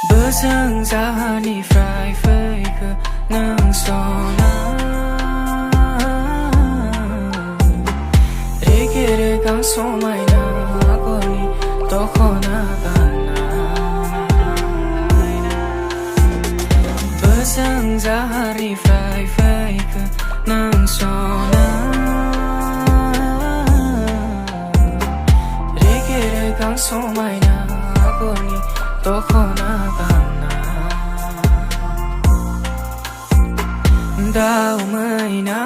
Besang zahani fry fake nang sona Rekere kang somai na agoni tokhona bana Besang zahani fry fake nang sona Rekere kang somai na agoni tokhona bana Dao mai na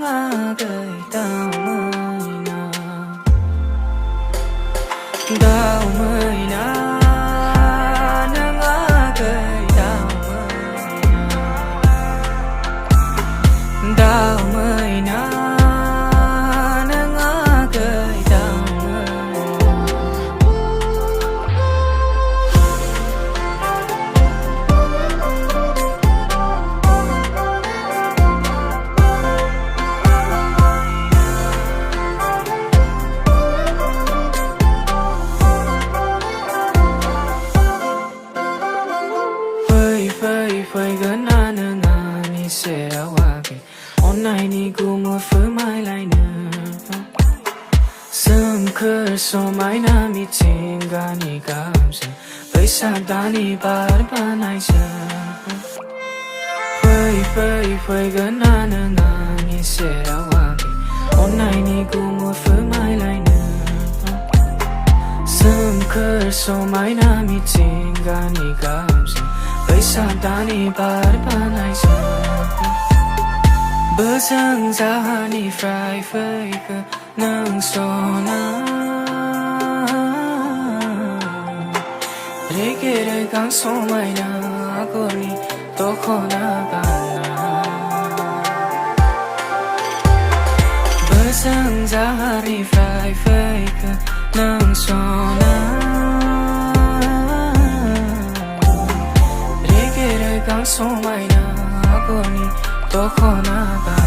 nga gai dao mai na Dao mai na nga gai dao mai na Dao mai na nga gai dao Phơi gần na nơ na ni sẽ ra hoa kì online niกูmua phơi mai lại nữa sớm khơi so mai na mi chinh ga ni cảm sẽ bây sa ta ni ba ba nai sa phơi gần na nơ na ni sẽ ra hoa kì online niกูmua phơi mai lại nữa sớm khơi so mai na mi chinh ga ni cảm sẽ bây sa ta ni ba nai sa Besang zahani fry fake nang sona Rekere kang somai na agoni tokhona bana Besang zahani fry fake nang sona Rekere kang somai na agoni tokhona bana